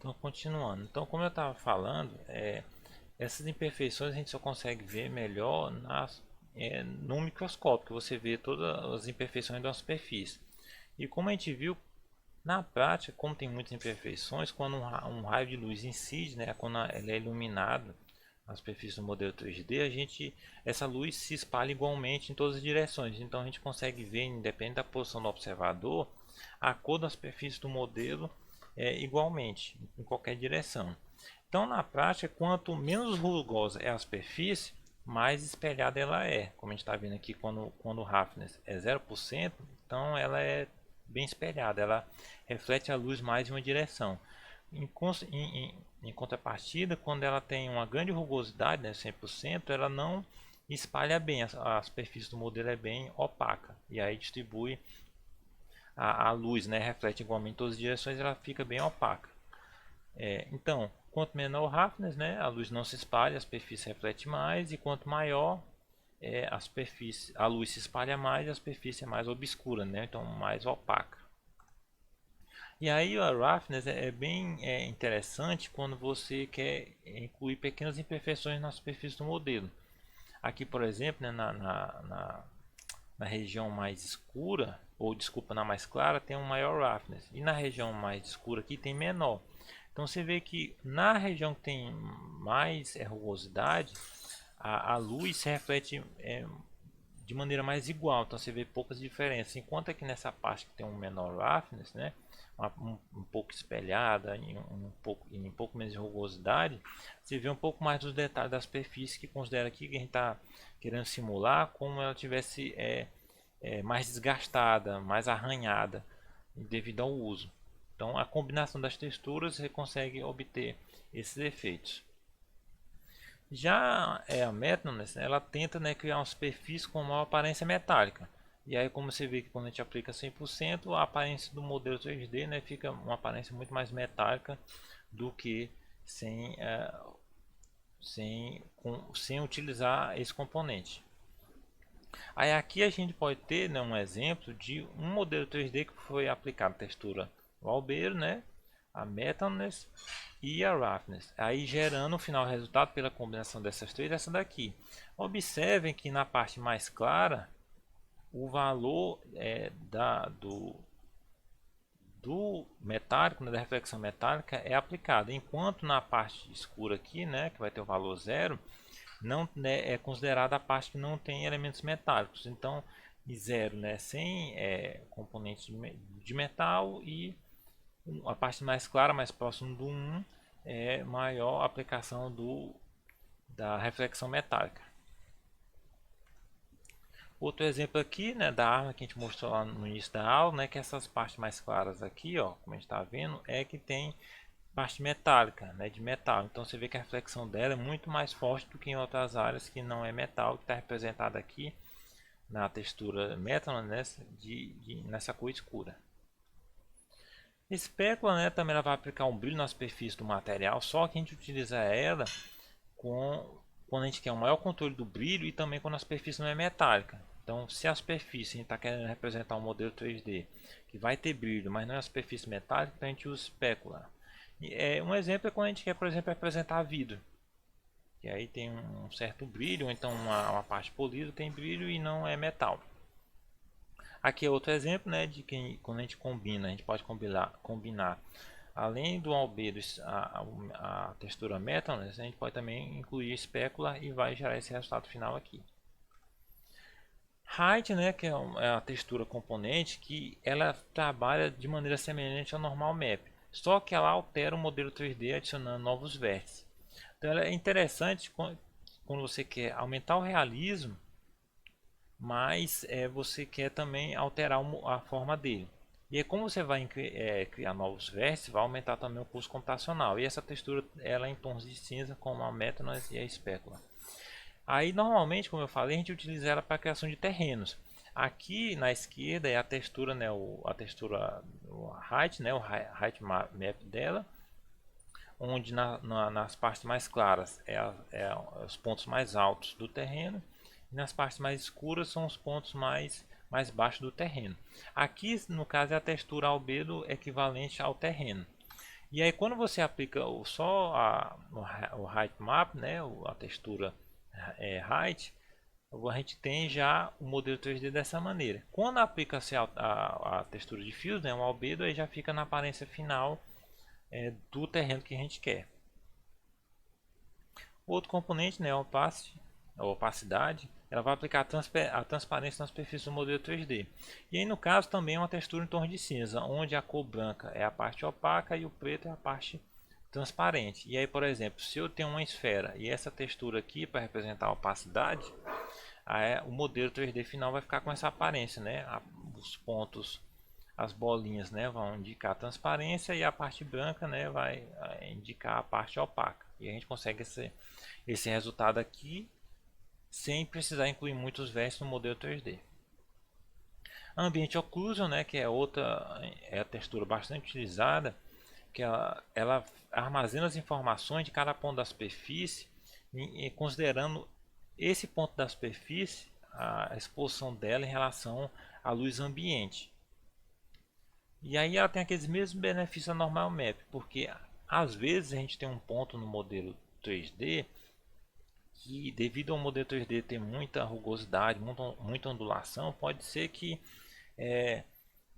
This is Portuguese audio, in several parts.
Então, continuando. Então, como eu estava falando, essas imperfeições a gente só consegue ver melhor no microscópio, que você vê todas as imperfeições de uma superfície. E como a gente viu, na prática, como tem muitas imperfeições, quando um raio de luz incide, né, quando ela é iluminada na superfície do modelo 3D, essa luz se espalha igualmente em todas as direções. Então a gente consegue ver, independente da posição do observador, a cor da superfície do modelo igualmente, em qualquer direção. Então, na prática, quanto menos rugosa é a superfície, mais espelhada ela é. Como a gente está vendo aqui, quando o roughness é 0%, então ela é bem espelhada, ela reflete a luz mais em uma direção. Em contrapartida, quando ela tem uma grande rugosidade, né, 100%, ela não espalha bem, a superfície do modelo é bem opaca, e aí distribui a luz, né, reflete igualmente em todas as direções, ela fica bem opaca. Então, quanto menor o roughness, né, a luz não se espalha, a superfície reflete mais, e quanto maior a luz se espalha mais e a superfície é mais obscura, né, então mais opaca. E aí a roughness é bem interessante quando você quer incluir pequenas imperfeições na superfície do modelo. Aqui, por exemplo, né, na região mais escura, ou desculpa, na mais clara, tem um maior roughness. E na região mais escura aqui tem menor. Então você vê que na região que tem mais rugosidade, a luz se reflete de maneira mais igual, então você vê poucas diferenças. Enquanto que nessa parte que tem um menor roughness, né, um pouco espelhada, em um pouco menos de rugosidade, você vê um pouco mais dos detalhes da superfície, que considera aqui que a gente está querendo simular como ela tivesse mais desgastada, mais arranhada devido ao uso. Então a combinação das texturas você consegue obter esses efeitos. Já a Metroness, ela tenta, né, criar uma superfície com maior aparência metálica. E aí, como você vê que quando a gente aplica 100%, a aparência do modelo 3D, né, fica uma aparência muito mais metálica do que sem, sem utilizar esse componente. Aí aqui a gente pode ter, né, um exemplo de um modelo 3D que foi aplicado textura o albedo, né, a Metroness e a roughness, aí gerando no final resultado pela combinação dessas três, essa daqui. Observem que na parte mais clara o valor do metálico, né, da reflexão metálica é aplicado, enquanto na parte escura aqui, né, que vai ter o valor zero, não, né, é considerada a parte que não tem elementos metálicos. Então, zero, né, sem componentes de metal, e a parte mais clara, mais próximo do 1, é maior aplicação da reflexão metálica. Outro exemplo aqui, né, da arma que a gente mostrou lá no início da aula, né, que essas partes mais claras aqui, ó, como a gente está vendo, é que tem parte metálica, né, de metal. Então você vê que a reflexão dela é muito mais forte do que em outras áreas que não é metal, que está representada aqui na textura metal, né, nessa cor escura. Espécula, né, também ela vai aplicar um brilho na superfície do material, só que a gente utiliza ela quando a gente quer um maior controle do brilho e também quando a superfície não é metálica. Então, se a superfície a gente está querendo representar um modelo 3D que vai ter brilho, mas não é a superfície metálica, então a gente usa espécula. Um exemplo é quando a gente quer, por exemplo, representar vidro, que aí tem um certo brilho, ou então uma parte polida tem brilho e não é metal. Aqui é outro exemplo, né, de que quando a gente combina, a gente pode combinar além do albedo, a textura metal, né, a gente pode também incluir espécula e vai gerar esse resultado final aqui. Height, né, que é a textura componente, que ela trabalha de maneira semelhante ao normal map, só que ela altera o modelo 3D adicionando novos vértices. Então ela é interessante quando você quer aumentar o realismo, mas você quer também alterar a forma dele. E aí, como você vai criar novos vértices, vai aumentar também o custo computacional. E essa textura ela é em tons de cinza, como a Metroness e a espécula. Aí normalmente, como eu falei, a gente utiliza ela para a criação de terrenos. Aqui na esquerda é a textura, né, o height, né, o height map dela, onde nas partes mais claras os pontos mais altos do terreno, e nas partes mais escuras são os pontos mais baixos do terreno. Aqui, no caso, é a textura albedo equivalente ao terreno. E aí quando você aplica o height map, né, a textura height, a gente tem já o modelo 3D dessa maneira. Quando aplica-se a textura de fios, né, um albedo, aí já fica na aparência final do terreno que a gente quer. Outro componente, né, a opacidade, ela vai aplicar a transparência na superfície do modelo 3D. E aí no caso também é uma textura em torno de cinza, onde a cor branca é a parte opaca e o preto é a parte transparente. E aí, por exemplo, se eu tenho uma esfera e essa textura aqui para representar a opacidade, o modelo 3D final vai ficar com essa aparência, né? Os pontos, as bolinhas, né, vão indicar a transparência e a parte branca, né, vai indicar a parte opaca. E a gente consegue esse resultado aqui sem precisar incluir muitos vértices no modelo 3D. Ambiente Occlusion, né, que é a textura bastante utilizada, que ela armazena as informações de cada ponto da superfície, considerando esse ponto da superfície, a exposição dela em relação à luz ambiente. E aí ela tem aqueles mesmos benefícios da Normal Map, porque às vezes a gente tem um ponto no modelo 3D que, devido ao modelo 3D ter muita rugosidade, muita ondulação, pode ser que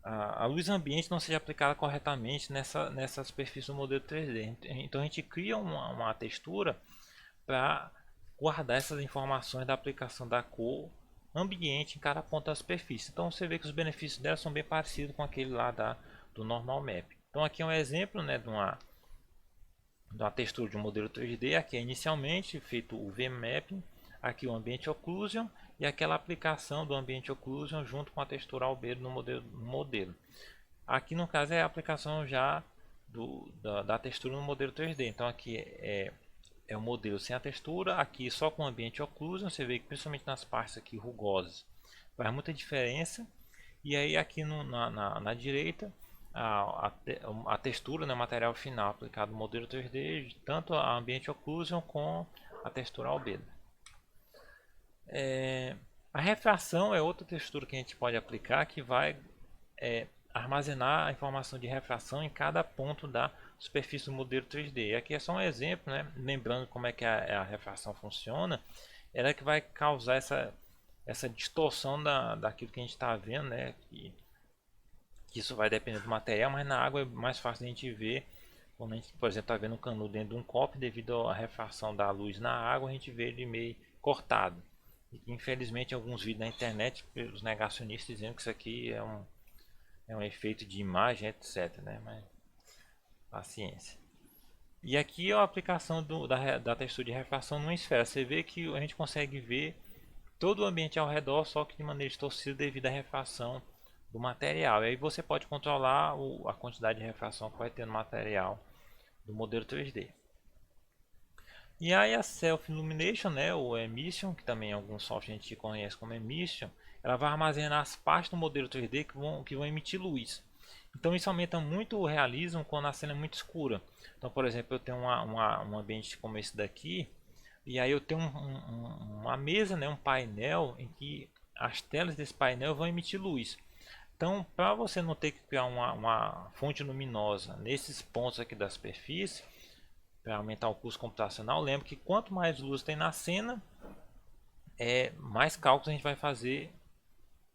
a luz ambiente não seja aplicada corretamente nessa superfície do modelo 3D. Então a gente cria uma textura para guardar essas informações da aplicação da cor ambiente em cada ponto da superfície. Então você vê que os benefícios dela são bem parecidos com aquele lá do Normal Map. Então aqui é um exemplo, né, de uma textura de um modelo 3D. Aqui é inicialmente feito o VMapping, aqui o Ambient Occlusion e aquela aplicação do Ambient Occlusion junto com a textura albedo no modelo. Aqui no caso é a aplicação já da textura no modelo 3D. Então aqui é o modelo sem a textura, aqui só com Ambient Occlusion. Você vê que principalmente nas partes aqui rugosas faz muita diferença. E aí aqui na direita a textura, né, material final aplicado no modelo 3D, tanto a Ambient Occlusion com a textura albedo. A refração é outra textura que a gente pode aplicar, que vai armazenar a informação de refração em cada ponto da superfície do modelo 3D. Aqui é só um exemplo, né? Lembrando como é que a refração funciona, ela é que vai causar essa distorção daquilo que a gente está vendo, né? Que isso vai depender do material, mas na água é mais fácil a gente ver. Quando a gente, por exemplo, está vendo um canudo dentro de um copo, devido à refração da luz na água, a gente vê ele meio cortado. E, infelizmente, alguns vídeos na internet, os negacionistas dizendo que isso aqui é um efeito de imagem, etc, né? Mas paciência. E aqui é a aplicação da textura de refração numa esfera. Você vê que a gente consegue ver todo o ambiente ao redor, só que de maneira distorcida devido à refração do material. E aí você pode controlar a quantidade de refração que vai ter no material do modelo 3D. E aí a Self Illumination, né, ou Emission, que também alguns softwares a gente conhece como Emission, ela vai armazenar as partes do modelo 3D que vão emitir luz. Então isso aumenta muito o realismo quando a cena é muito escura. Então, por exemplo, eu tenho um ambiente como esse daqui, e aí eu tenho uma mesa, né, um painel, em que as telas desse painel vão emitir luz. Então, para você não ter que criar uma fonte luminosa nesses pontos aqui da superfície, para aumentar o custo computacional, lembra que quanto mais luz tem na cena, mais cálculos a gente vai fazer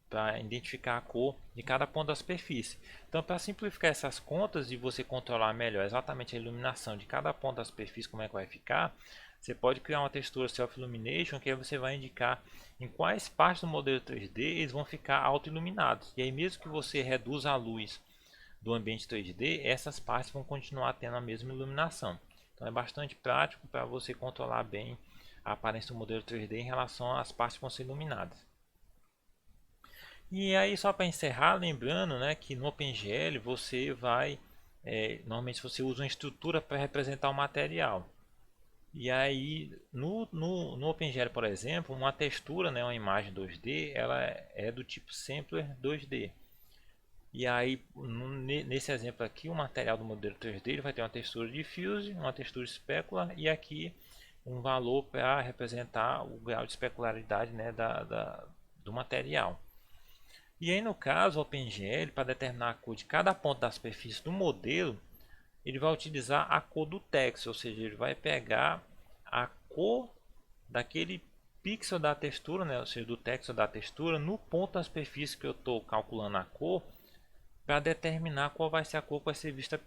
para identificar a cor de cada ponto da superfície. Então, para simplificar essas contas e você controlar melhor exatamente a iluminação de cada ponto da superfície, como é que vai ficar, você pode criar uma textura Self-Illumination, que aí você vai indicar em quais partes do modelo 3D eles vão ficar auto-iluminados. E aí, mesmo que você reduza a luz do ambiente 3D, essas partes vão continuar tendo a mesma iluminação. Então, é bastante prático para você controlar bem a aparência do modelo 3D em relação às partes que vão ser iluminadas. E aí, só para encerrar, lembrando, né, que no OpenGL você vai normalmente você usa uma estrutura para representar o material. E aí no OpenGL, por exemplo, uma textura, né, uma imagem 2D, ela é do tipo Sampler 2D. E aí nesse exemplo aqui, o material do modelo 3D ele vai ter uma textura diffuse, uma textura specular e aqui um valor para representar o grau de especularidade, né, do material. E aí no caso, o OpenGL, para determinar a cor de cada ponto da superfície do modelo, ele vai utilizar a cor do texto, ou seja, ele vai pegar a cor daquele pixel da textura, né, ou seja, do texto da textura, no ponto da superfície que eu estou calculando a cor, para determinar qual vai ser a cor que vai ser vista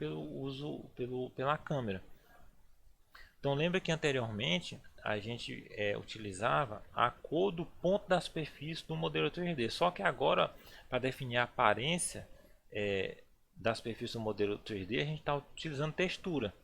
pela câmera. Então lembra que anteriormente a gente utilizava a cor do ponto da superfície do modelo 3D, só que agora para definir a aparência da superfície do modelo 3D a gente está utilizando textura,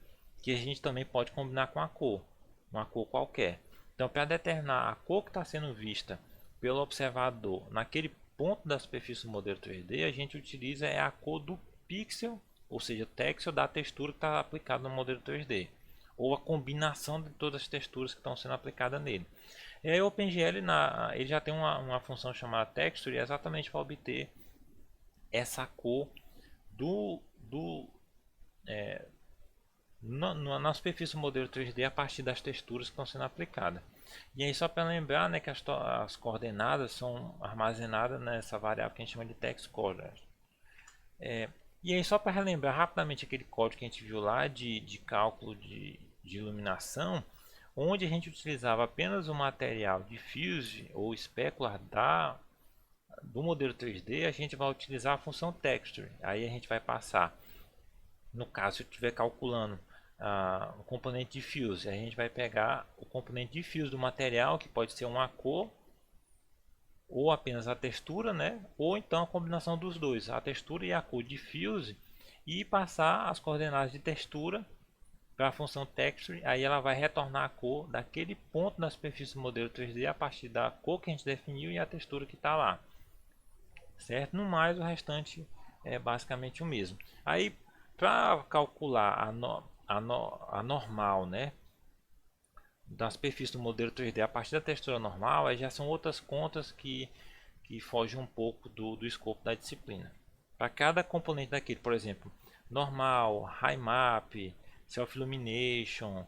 que a gente também pode combinar com a cor, uma cor qualquer. Então para determinar a cor que está sendo vista pelo observador naquele ponto da superfície do modelo 3D, a gente utiliza a cor do pixel, ou seja, texto da textura que está aplicada no modelo 3D, ou a combinação de todas as texturas que estão sendo aplicadas nele. E aí o OpenGL ele já tem uma função chamada Texture, exatamente para obter essa cor na superfície do modelo 3D a partir das texturas que estão sendo aplicadas. E aí só para lembrar, né, que as coordenadas são armazenadas nessa variável que a gente chama de text coordinate. E aí só para relembrar rapidamente aquele código que a gente viu lá de cálculo de iluminação, onde a gente utilizava apenas o material diffuse ou specular do modelo 3D, a gente vai utilizar a função texture. Aí a gente vai passar, no caso se eu estiver calculando o componente diffuse, a gente vai pegar o componente diffuse do material, que pode ser uma cor ou apenas a textura, né? Ou então a combinação dos dois, a textura e a cor diffuse, e passar as coordenadas de textura para a função texture. Aí ela vai retornar a cor daquele ponto na superfície do modelo 3D a partir da cor que a gente definiu e a textura que está lá, certo? No mais, o restante é basicamente o mesmo. Aí para calcular a normal, né, da superfície do modelo 3D a partir da textura normal, aí já são outras contas que fogem um pouco do escopo da disciplina. Para cada componente daquele, por exemplo, normal, high map, self illumination,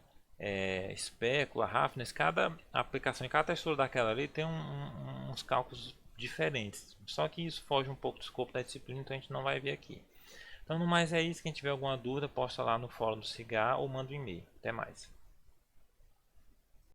specular, roughness, cada aplicação em cada textura daquela ali tem uns cálculos diferentes. Só que isso foge um pouco do escopo da disciplina, então a gente não vai ver aqui. Então, no mais é isso. Quem tiver alguma dúvida, posta lá no fórum do Cigar ou manda um e-mail. Até mais.